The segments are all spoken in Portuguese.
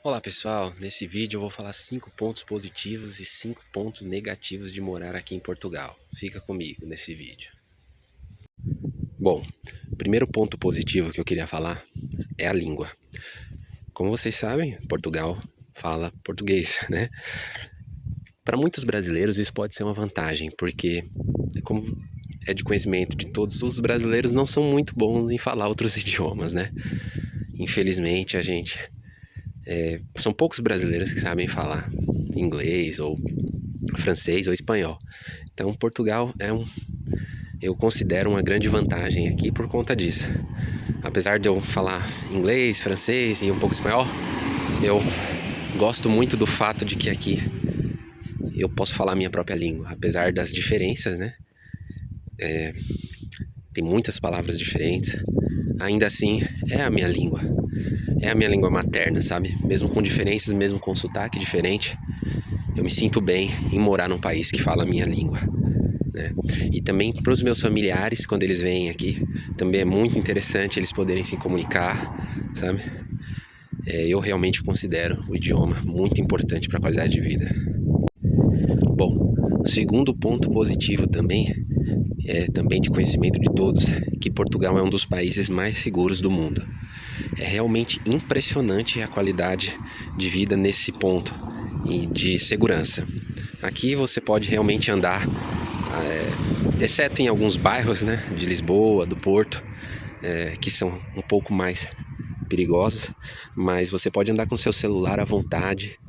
Olá pessoal, nesse vídeo eu vou falar 5 pontos positivos e 5 pontos negativos de morar aqui em Portugal. Fica comigo nesse vídeo. Bom, o primeiro ponto positivo que eu queria falar é a língua. Como vocês sabem, Portugal fala português, né? Para muitos brasileiros isso pode ser uma vantagem, porque como é de conhecimento de todos, os brasileiros não são muito bons em falar outros idiomas, né? Infelizmente são poucos brasileiros que sabem falar inglês ou francês ou espanhol. Então Portugal eu considero uma grande vantagem aqui por conta disso. Apesar de eu falar inglês, francês e um pouco espanhol, eu gosto muito do fato de que aqui eu posso falar a minha própria língua, apesar das diferenças, né? Tem muitas palavras diferentes. Ainda assim, é a minha língua. É a minha língua materna, sabe? Mesmo com diferenças, mesmo com sotaque diferente, eu me sinto bem em morar num país que fala a minha língua, né? E também para os meus familiares, quando eles vêm aqui, também é muito interessante eles poderem se comunicar, sabe? Eu realmente considero o idioma muito importante para a qualidade de vida. Bom, o segundo ponto positivo também de conhecimento de todos, que Portugal é um dos países mais seguros do mundo. É realmente impressionante a qualidade de vida nesse ponto e de segurança. Aqui você pode realmente andar, exceto em alguns bairros, né, de Lisboa, do Porto, que são um pouco mais perigosos, mas você pode andar com seu celular à vontade,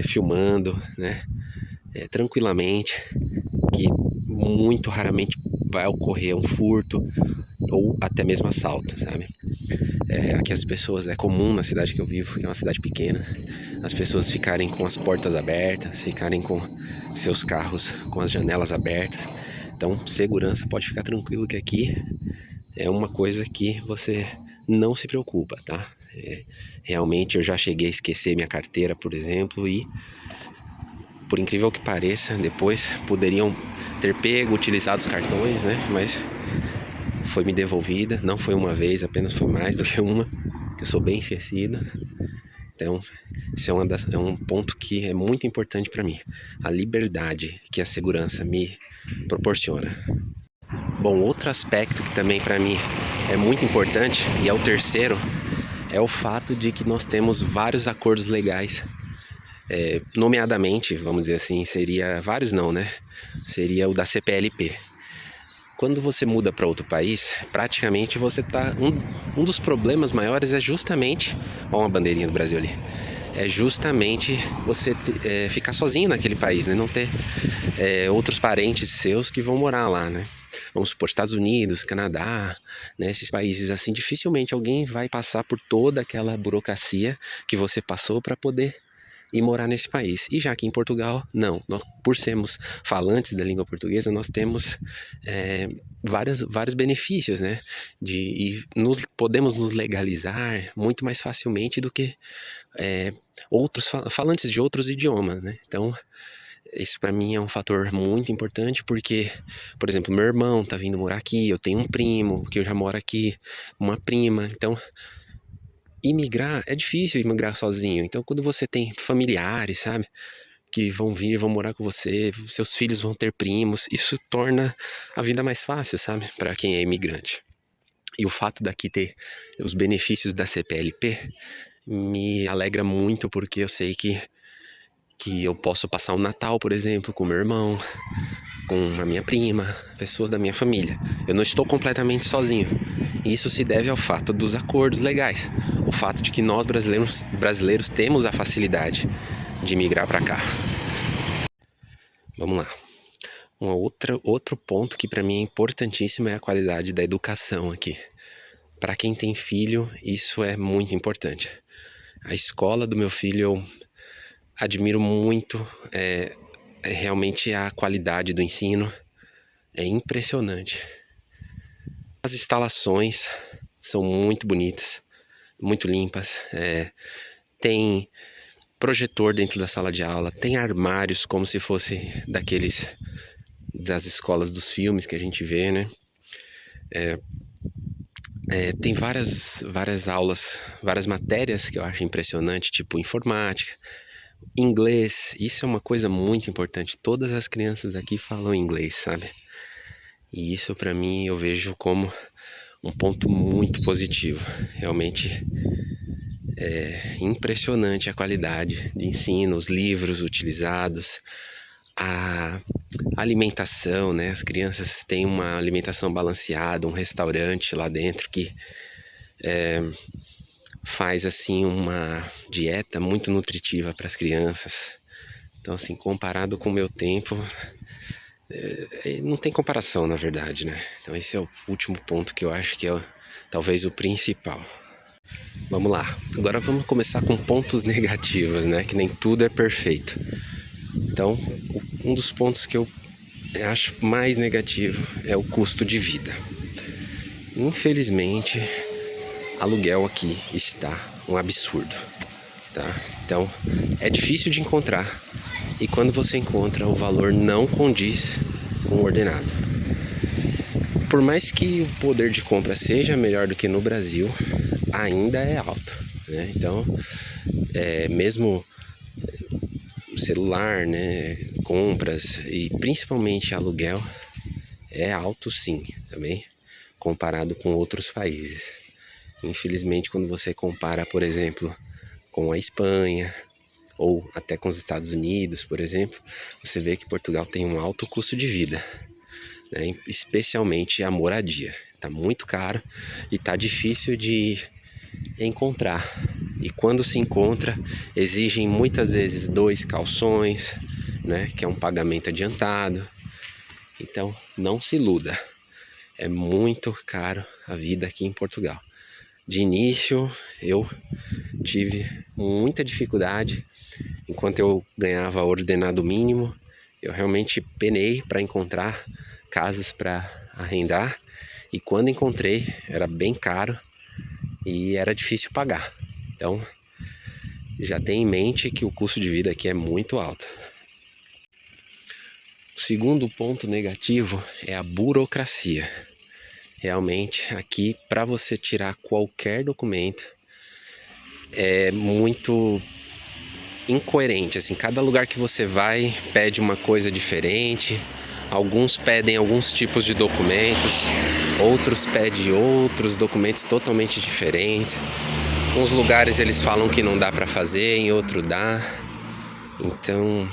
filmando, né, tranquilamente, que muito raramente vai ocorrer um furto ou até mesmo assalto, sabe? Aqui as pessoas, é comum na cidade que eu vivo, que é uma cidade pequena, as pessoas ficarem com as portas abertas, ficarem com seus carros com as janelas abertas. Então, segurança, pode ficar tranquilo que aqui é uma coisa que você não se preocupa, tá? Realmente eu já cheguei a esquecer minha carteira, por exemplo, e por incrível que pareça, depois poderiam ter pego, utilizado os cartões, né? Mas foi me devolvida, não foi uma vez, apenas foi mais do que uma, que eu sou bem esquecido. Então, isso é um ponto que é muito importante para mim, a liberdade que a segurança me proporciona. Bom, outro aspecto que também para mim é muito importante, e é o terceiro, é o fato de que nós temos vários acordos legais. Nomeadamente, vamos dizer assim, seria vários não, né? Seria o da CPLP. Quando você muda para outro país, praticamente você tá. Um dos problemas maiores é justamente. Olha uma bandeirinha do Brasil ali. É justamente você ficar sozinho naquele país, né? Não ter outros parentes seus que vão morar lá, né? Vamos supor, Estados Unidos, Canadá, né? Esses países assim, dificilmente alguém vai passar por toda aquela burocracia que você passou para poder e morar nesse país. E já aqui em Portugal, não. Nós, por sermos falantes da língua portuguesa, nós temos vários benefícios, né? Podemos nos legalizar muito mais facilmente do que outros falantes de outros idiomas, né? Então, isso para mim é um fator muito importante porque, por exemplo, meu irmão tá vindo morar aqui, eu tenho um primo que eu já moro aqui, uma prima, então imigrar, é difícil imigrar sozinho. Então, quando você tem familiares, sabe, que vão vir, vão morar com você, seus filhos vão ter primos, isso torna a vida mais fácil, sabe, para quem é imigrante. E o fato daqui ter os benefícios da CPLP me alegra muito porque eu sei que eu posso passar o Natal, por exemplo, com meu irmão, com a minha prima, pessoas da minha família. Eu não estou completamente sozinho. E isso se deve ao fato dos acordos legais, o fato de que nós brasileiros temos a facilidade de migrar para cá. Vamos lá. Outro ponto que para mim é importantíssimo é a qualidade da educação aqui. Para quem tem filho, isso é muito importante. A escola do meu filho eu admiro muito, realmente a qualidade do ensino é impressionante. As instalações são muito bonitas, muito limpas, tem projetor dentro da sala de aula, tem armários como se fosse das escolas dos filmes que a gente vê, né? Tem várias aulas, várias matérias que eu acho impressionante, tipo informática, inglês. Isso é uma coisa muito importante. Todas as crianças aqui falam inglês, sabe? E isso pra mim eu vejo como um ponto muito positivo. Realmente é impressionante a qualidade de ensino, os livros utilizados, a alimentação, né? As crianças têm uma alimentação balanceada, um restaurante lá dentro que faz assim uma dieta muito nutritiva para as crianças. Então, assim, comparado com o meu tempo, não tem comparação, na verdade, né? Então, esse é o último ponto que eu acho que é talvez o principal. Vamos lá. Agora vamos começar com pontos negativos, né? Que nem tudo é perfeito. Então, um dos pontos que eu acho mais negativo é o custo de vida. Infelizmente, aluguel aqui está um absurdo, tá? Então, é difícil de encontrar e quando você encontra, o valor não condiz com o ordenado. Por mais que o poder de compra seja melhor do que no Brasil, ainda é alto, né? Então, mesmo celular, né, compras e principalmente aluguel é alto sim, também comparado com outros países. Infelizmente, quando você compara, por exemplo, com a Espanha ou até com os Estados Unidos, por exemplo, você vê que Portugal tem um alto custo de vida, né? Especialmente a moradia. Está muito caro e está difícil de encontrar. E quando se encontra, exigem muitas vezes 2 calções, né? Que é um pagamento adiantado. Então, não se iluda. É muito caro a vida aqui em Portugal. De início, eu tive muita dificuldade. Enquanto eu ganhava ordenado mínimo, eu realmente penei para encontrar casas para arrendar. E quando encontrei, era bem caro e era difícil pagar. Então, já tenha em mente que o custo de vida aqui é muito alto. O segundo ponto negativo é a burocracia. Realmente, aqui, para você tirar qualquer documento, é muito incoerente. Assim, cada lugar que você vai pede uma coisa diferente. Alguns pedem alguns tipos de documentos, outros pedem outros documentos totalmente diferentes. Uns lugares eles falam que não dá para fazer, em outro dá. Então,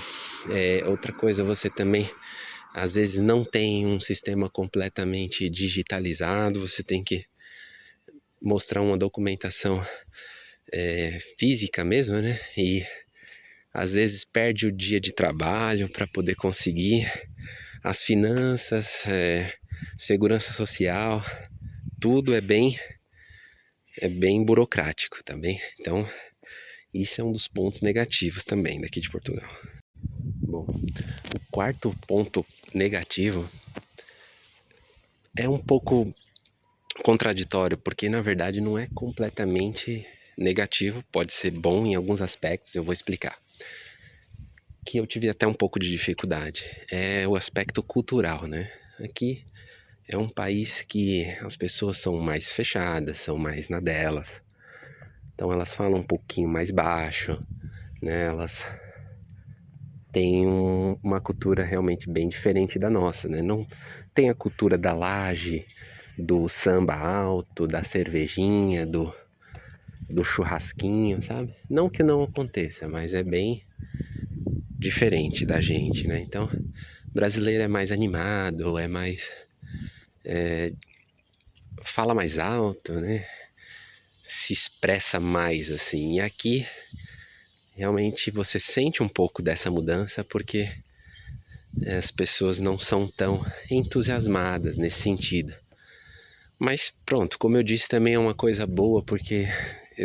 outra coisa, você também às vezes não tem um sistema completamente digitalizado, você tem que mostrar uma documentação física mesmo, né? E às vezes perde o dia de trabalho para poder conseguir as finanças, segurança social, tudo é bem burocrático também. Então, isso é um dos pontos negativos também daqui de Portugal. Bom, o quarto ponto negativo é um pouco contraditório, porque na verdade não é completamente negativo, pode ser bom em alguns aspectos, eu vou explicar. Que eu tive até um pouco de dificuldade é o aspecto cultural, né? Aqui é um país que as pessoas são mais fechadas, são mais na delas, então elas falam um pouquinho mais baixo, né? Elas têm uma cultura realmente bem diferente da nossa, né? Não tem a cultura da laje, do samba alto, da cervejinha, do churrasquinho, sabe? Não que não aconteça, mas é bem diferente da gente, né? Então, o brasileiro é mais animado, é mais fala mais alto, né? Se expressa mais assim. E aqui realmente você sente um pouco dessa mudança porque as pessoas não são tão entusiasmadas nesse sentido. Mas pronto, como eu disse, também é uma coisa boa porque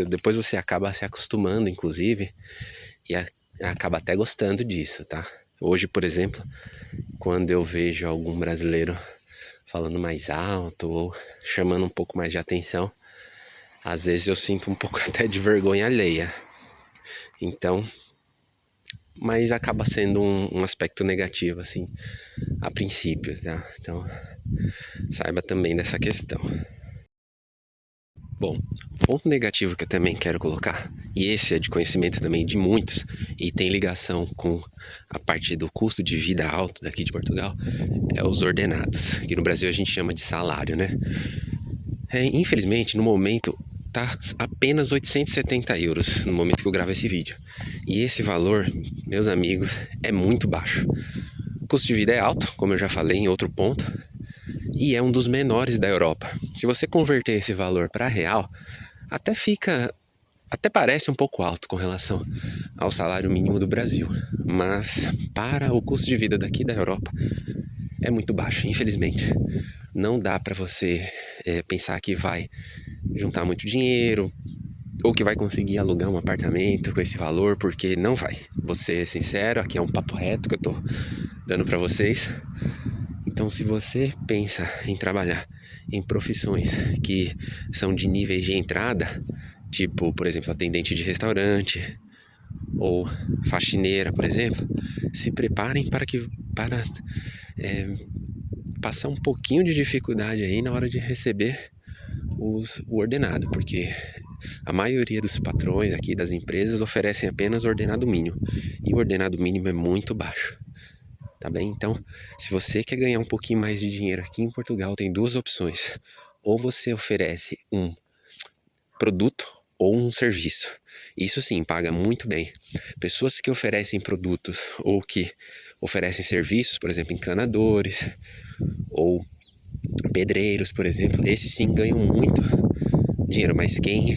depois você acaba se acostumando, inclusive, e acaba até gostando disso, tá? Hoje, por exemplo, quando eu vejo algum brasileiro falando mais alto ou chamando um pouco mais de atenção, às vezes eu sinto um pouco até de vergonha alheia. Então, mas acaba sendo um aspecto negativo, assim, a princípio, tá? Então, saiba também dessa questão. Bom, ponto negativo que eu também quero colocar, e esse é de conhecimento também de muitos, e tem ligação com a parte do custo de vida alto daqui de Portugal, é os ordenados. Aqui no Brasil a gente chama de salário, né? Infelizmente, no momento, tá apenas 870 euros no momento que eu gravo esse vídeo. E esse valor, meus amigos, é muito baixo. O custo de vida é alto, como eu já falei em outro ponto, e é um dos menores da Europa. Se você converter esse valor para real, até parece um pouco alto com relação ao salário mínimo do Brasil, mas para o custo de vida daqui da Europa é muito baixo, infelizmente. Não dá para você pensar que vai juntar muito dinheiro ou que vai conseguir alugar um apartamento com esse valor, porque não vai. Vou ser sincero, aqui é um papo reto que eu tô dando para vocês. Então, se você pensa em trabalhar em profissões que são de níveis de entrada, tipo, por exemplo, atendente de restaurante ou faxineira, por exemplo, se preparem para passar um pouquinho de dificuldade aí na hora de receber o ordenado, porque a maioria dos patrões aqui das empresas oferecem apenas o ordenado mínimo, e o ordenado mínimo é muito baixo. Tá bem? Então, se você quer ganhar um pouquinho mais de dinheiro aqui em Portugal, tem duas opções. Ou você oferece um produto ou um serviço. Isso sim, paga muito bem. Pessoas que oferecem produtos ou que oferecem serviços, por exemplo, encanadores ou pedreiros, por exemplo, esses sim ganham muito dinheiro, mas quem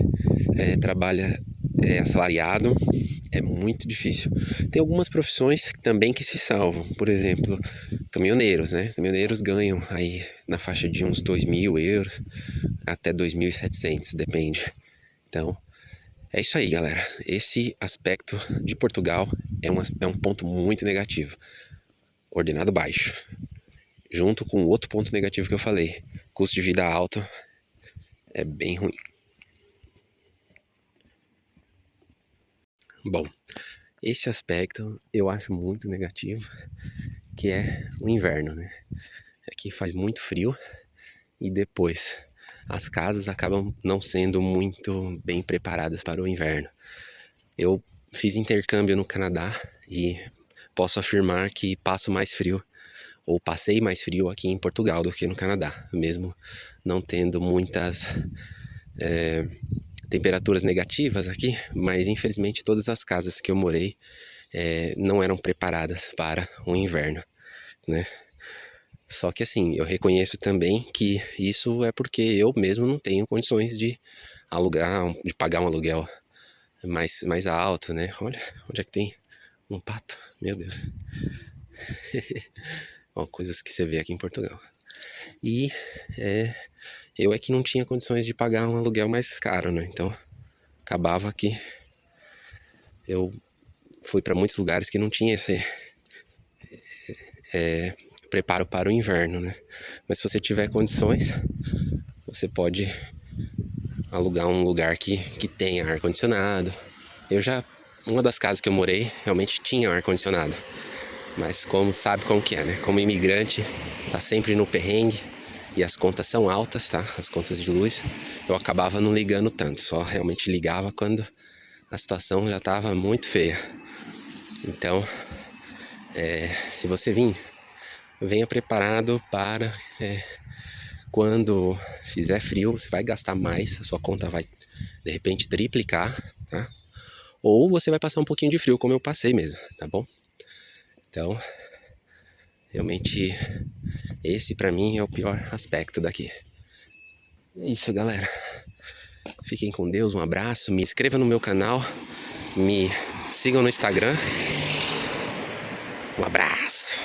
trabalha assalariado é muito difícil. Tem algumas profissões também que se salvam, por exemplo, caminhoneiros, né? Caminhoneiros ganham aí na faixa de uns 2.000 euros até 2.700, depende. Então, é isso aí, galera. Esse aspecto de Portugal é um ponto muito negativo. Ordenado baixo. Junto com outro ponto negativo que eu falei, custo de vida alto, é bem ruim. Bom, esse aspecto eu acho muito negativo, que é o inverno, né? Aqui faz muito frio e depois as casas acabam não sendo muito bem preparadas para o inverno. Eu fiz intercâmbio no Canadá e posso afirmar que passo mais frio, ou passei mais frio aqui em Portugal do que no Canadá, mesmo não tendo muitas temperaturas negativas aqui, mas infelizmente todas as casas que eu morei não eram preparadas para o inverno, né? Só que assim, eu reconheço também que isso é porque eu mesmo não tenho condições de alugar, de pagar um aluguel mais alto, né? Olha, onde é que tem um pato? Meu Deus. Ó, coisas que você vê aqui em Portugal. E eu é que não tinha condições de pagar um aluguel mais caro, né? Então, acabava que eu fui para muitos lugares que não tinha esse preparo para o inverno, né? Mas se você tiver condições, você pode alugar um lugar que tenha ar-condicionado. Uma das casas que eu morei realmente tinha ar-condicionado, mas sabe como que é, né? Como imigrante, tá sempre no perrengue e as contas são altas, tá? As contas de luz, eu acabava não ligando tanto, só realmente ligava quando a situação já estava muito feia. Então, se você venha preparado para quando fizer frio, você vai gastar mais, a sua conta vai de repente triplicar, tá? Ou você vai passar um pouquinho de frio, como eu passei mesmo, tá bom? Então, realmente, esse pra mim é o pior aspecto daqui. É isso, galera. Fiquem com Deus, um abraço, me inscreva no meu canal, me sigam no Instagram. Um abraço.